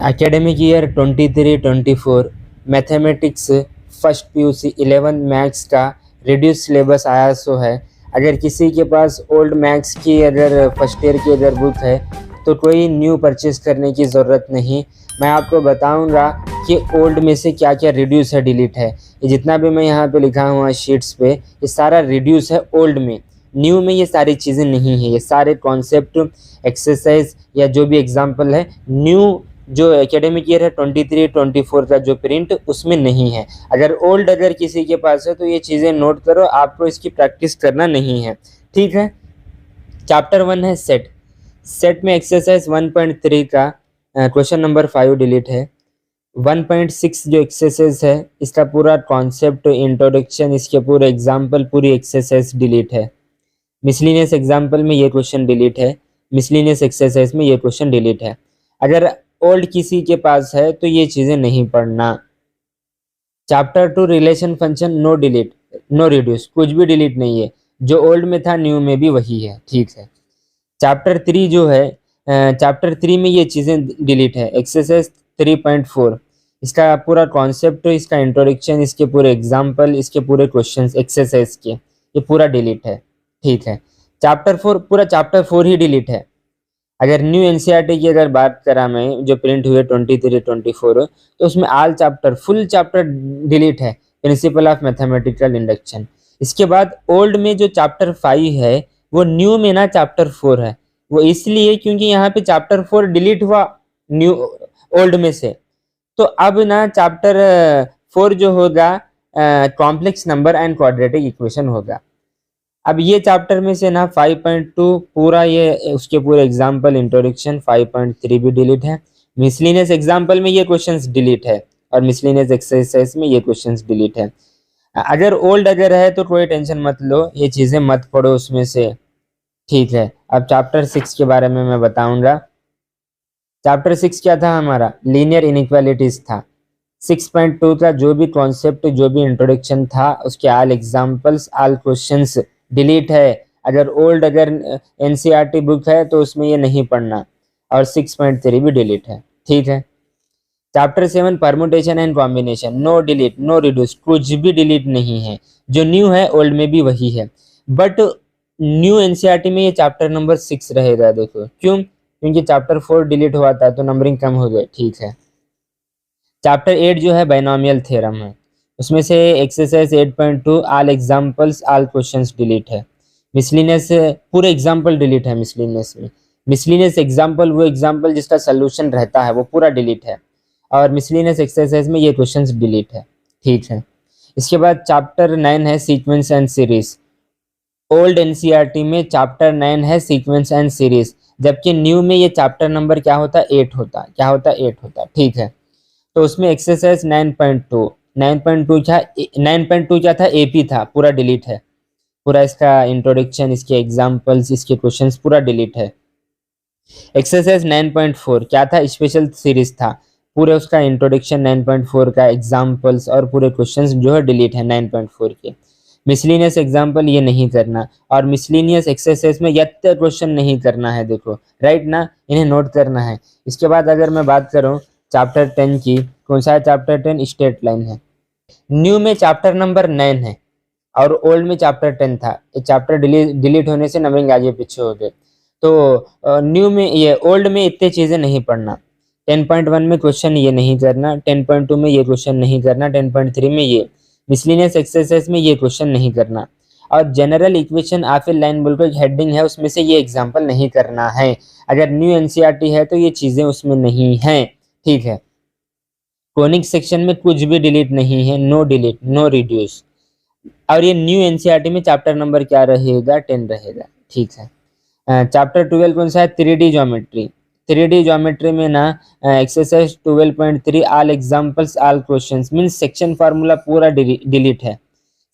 Academic year 23-24 mathematics first PUC 11 maths का reduce syllabus आया सो है। अगर किसी के पास ओल्ड मैथ्स की अगर फर्स्ट ईयर की अगर बुक है तो कोई न्यू परचेज करने की ज़रूरत नहीं। मैं आपको बताऊंगा कि ओल्ड में से क्या क्या रिड्यूस है, डिलीट है। ये जितना भी मैं यहाँ पे लिखा हुआ शीट्स पे ये सारा रिड्यूस है ओल्ड में। न्यू में ये सारी चीज़ें नहीं है, ये सारे कॉन्सेप्ट एक्सरसाइज या जो भी एग्जाम्पल है न्यू जो एकेडमिक ईयर है 23-24 का जो प्रिंट उसमें नहीं है। अगर ओल्ड अगर किसी के पास है तो ये चीज़ें नोट करो, आपको इसकी प्रैक्टिस करना नहीं है, ठीक है। चैप्टर 1 है सेट। सेट में एक्सरसाइज 1.3 का क्वेश्चन नंबर 5 डिलीट है। 1.6 जो एक्सरसाइज है इसका पूरा कॉन्सेप्ट इंट्रोडक्शन, इसके पूरे एग्जाम्पल, पूरी एक्सरसाइज डिलीट है। मिसलिनियस एग्जाम्पल में ये क्वेश्चन डिलीट है, मिसलिनियस एक्सरसाइज में ये क्वेश्चन डिलीट है। अगर ओल्ड किसी के पास है तो ये चीज़ें नहीं पढ़ना। Chapter 2 relation function no delete no reduce, कुछ भी डिलीट नहीं है, जो ओल्ड में था न्यू में भी वही है, ठीक है। चैप्टर 3 जो है चैप्टर 3 में ये चीज़ें डिलीट है। एक्सरसाइज 3.4 इसका पूरा कॉन्सेप्ट, इसका इंट्रोडक्शन, इसके पूरे एग्जाम्पल, इसके पूरे क्वेश्चंस एक्सरसाइज के, ये पूरा डिलीट है, ठीक है। चैप्टर 4 पूरा चैप्टर 4 ही डिलीट है। अगर न्यू एनसीईआरटी की अगर बात करा मैं जो प्रिंट हुए 23-24 तो उसमें आल चैप्टर फुल चैप्टर डिलीट है, प्रिंसिपल ऑफ मैथमेटिकल इंडक्शन। इसके बाद ओल्ड में जो चैप्टर 5 है वो न्यू में ना चैप्टर 4 है। वो इसलिए क्योंकि यहाँ पे चैप्टर 4 डिलीट हुआ न्यू ओल्ड में से, तो अब ना चैप्टर 4 जो होगा complex number and quadratic equation होगा। अब ये चैप्टर में से ना 5.2 पूरा ये उसके पूरे एग्जाम्पल इंट्रोडक्शन, 5.3 भी डिलीट है। मिसलिनियस एग्जाम्पल में ये क्वेश्चंस डिलीट है और मिसलिनियस एक्सरसाइज में ये क्वेश्चंस डिलीट है। अगर ओल्ड अगर है तो कोई टेंशन मत लो, ये चीज़ें मत पढ़ो उसमें से, ठीक है। अब चैप्टर 6 के बारे में मैं बताऊंगा। चैप्टर 6 क्या था हमारा? लीनियर इनइक्वालिटीज था। 6.2 का जो भी कॉन्सेप्ट, जो भी इंट्रोडक्शन था उसके आल एग्जाम्पल्स, आल क्वेश्चंस डिलीट है। अगर ओल्ड अगर एनसीईआरटी बुक है तो उसमें ये नहीं पढ़ना, और 6.3 भी डिलीट है, ठीक है। Chapter 7 permutation and combination no delete no reduce, कुछ भी डिलीट नहीं है। जो न्यू है ओल्ड में भी वही है, बट न्यू एनसीईआरटी में ये चैप्टर नंबर 6 रहेगा। देखो क्यों? क्योंकि चैप्टर 4 डिलीट हुआ था तो नंबरिंग कम हो गई, ठीक है। चैप्टर 8 जो है बाइनोमियल थ्योरम है, उसमें से एक्सरसाइज 8.2 आल एग्जाम्पल्स आल क्वेश्चंस डिलीट है। मिसलिनियस पूरे एग्जाम्पल डिलीट है। मिसलिनियस में मिसलिनियस एग्जाम्पल वो एग्जाम्पल जिसका सोल्यूशन रहता है वो पूरा डिलीट है, और मिसलिनियस एक्सरसाइज में ये क्वेश्चंस डिलीट है, ठीक है। इसके बाद चैप्टर 9 है sequence and series. Old NCERT में चैप्टर 9 है सीक्वेंस एंड सीरीज, जबकि न्यू में ये चैप्टर नंबर क्या होता है? 8 होता। क्या होता है? 8 होता, ठीक है। तो उसमें एक्सरसाइज 9.2 9.2 क्या था? एपी था, पूरा डिलीट है। पूरा इसका इंट्रोडक्शन, इसके एग्जाम्पल्स, इसके क्वेश्चंस पूरा डिलीट है। एक्सरसाइज 9.4 क्या था? स्पेशल सीरीज था, पूरे उसका इंट्रोडक्शन 9.4 का एग्जाम्पल्स और पूरे क्वेश्चंस जो है डिलीट है 9.4 के। मिसलिनियस एग्जाम्पल ये नहीं करना, और मिसलिनियस एक्सरसाइज में यत्त क्वेश्चन नहीं करना है, देखो राइट ना, इन्हें नोट करना है। इसके बाद अगर मैं बात करूँ चैप्टर 10 की, कौन सा है चैप्टर 10? स्ट्रेट लाइन है। न्यू में चैप्टर नंबर 9 है और ओल्ड में चैप्टर 10 था। ये चैप्टर डिलीट होने से नंबरिंग आगे पीछे हो गए। तो न्यू में ये ओल्ड में इतने चीज़ें नहीं पढ़ना। 10.1 में क्वेश्चन ये नहीं करना, 10.2 में ये क्वेश्चन नहीं करना, 10.3 में ये, मिसलिनियस एक्सरसाइज में ये क्वेश्चन नहीं करना, और general equation of A line बोलकर एक हेडिंग है उसमें से ये एग्जाम्पल नहीं करना है। अगर न्यू एनसीईआरटी है तो ये चीज़ें उसमें नहीं हैं, ठीक है। कोनिक सेक्शन में कुछ भी डिलीट नहीं है, नो डिलीट नो रिड्यूस। और ये न्यू एनसीईआरटी में चैप्टर नंबर क्या रहेगा? 10 रहेगा, ठीक है। चैप्टर 12 कौन सा है? 3D geometry. 3D ज्योमेट्री में ना एक्सरसाइज 12.3 आल एग्जाम्पल्स आल क्वेश्चंस मीन्स सेक्शन फार्मूला पूरा डिलीट है।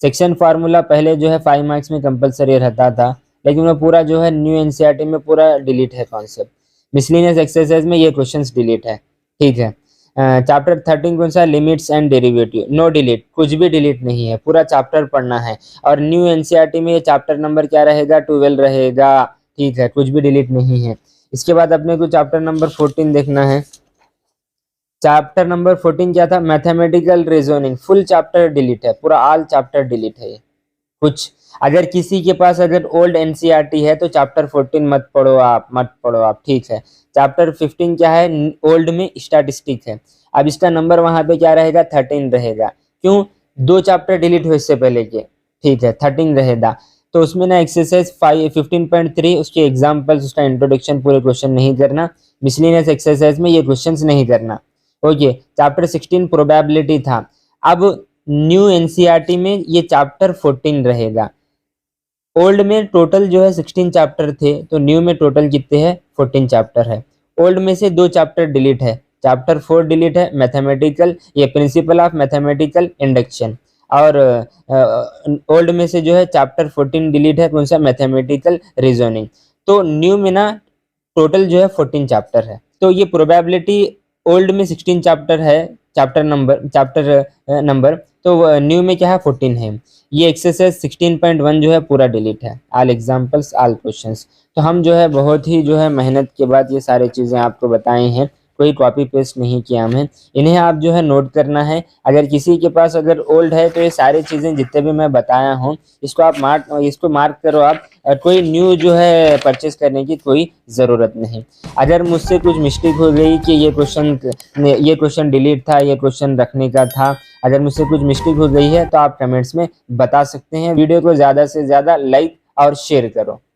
सेक्शन फार्मूला पहले जो है 5 मार्क्स में कंपलसरी रहता था, लेकिन वो पूरा जो है न्यू एनसीईआरटी में पूरा डिलीट है कॉन्सेप्ट। मिसलिनियस एक्सरसाइज में ये क्वेश्चंस डिलीट है, ठीक है। चैप्टर 13 कौन सा? Limits and derivative no delete, कुछ भी डिलीट नहीं है, पूरा चैप्टर पढ़ना है। और न्यू एनसीईआरटी में ये चैप्टर नंबर क्या रहेगा? 12 रहेगा, ठीक है, कुछ भी डिलीट नहीं है। इसके बाद अपने को चैप्टर नंबर 14 देखना है। चैप्टर नंबर 14 क्या था, mathematical reasoning, full chapter delete है, पूरा ऑल चैप्टर डिलीट है ये। कुछ अगर किसी के पास अगर ओल्ड एनसीईआरटी है तो चैप्टर 14 मत पढ़ो आप, मत पढ़ो आप, ठीक है। चैप्टर 15 क्या है, ओल्ड में स्टैटिस्टिक है। अब इसका नंबर वहां पे क्या रहेगा, 13 रहेगा। क्यों, 2 चैप्टर डिलीट हुए इससे पहले के, ठीक है, 13 रहेगा। तो उसमें ना एक्सरसाइज 15.3 उसके एग्जाम्पल्स, उसका इंट्रोडक्शन, पूरे क्वेश्चन नहीं करना। मिसलिनियस एक्सरसाइज में ये क्वेश्चंस नहीं करना। ओके, चैप्टर 16 प्रोबेबिलिटी था। अब न्यू एनसीईआरटी में ये चैप्टर 14 रहेगा। ओल्ड में टोटल जो है 16 चैप्टर थे, तो न्यू में टोटल कितने हैं, 14 चैप्टर है। ओल्ड में से 2 चैप्टर डिलीट है, चैप्टर 4 डिलीट है, मैथमेटिकल, ये प्रिंसिपल ऑफ मैथमेटिकल इंडक्शन। और ओल्ड में से जो है चैप्टर 14 डिलीट है, कौन सा, मैथमेटिकल रीजनिंग। तो न्यू में ना टोटल जो है 14 चैप्टर है। तो ये प्रोबेबिलिटी ओल्ड में 16 चैप्टर है, चैप्टर नंबर, तो न्यू में क्या है, 14 है। ये एक्सरसाइज 16.1 जो है पूरा डिलीट है, ऑल एग्जाम्पल्स ऑल क्वेश्चंस। तो हम जो है बहुत ही जो है मेहनत के बाद ये सारी चीज़ें आपको बताई हैं, कोई कॉपी पेस्ट नहीं किया हमें। इन्हें आप जो है नोट करना है। अगर किसी के पास अगर ओल्ड है तो ये सारी चीज़ें जितने भी मैं बताया हूँ इसको आप मार्क करो आप। कोई न्यू जो है परचेस करने की कोई ज़रूरत नहीं। अगर मुझसे कुछ मिस्टेक हो गई कि ये क्वेश्चन डिलीट था, ये क्वेश्चन रखने का था, अगर मुझसे कुछ मिस्टेक हो गई है तो आप कमेंट्स में बता सकते हैं। वीडियो को ज़्यादा से ज़्यादा लाइक और शेयर करो।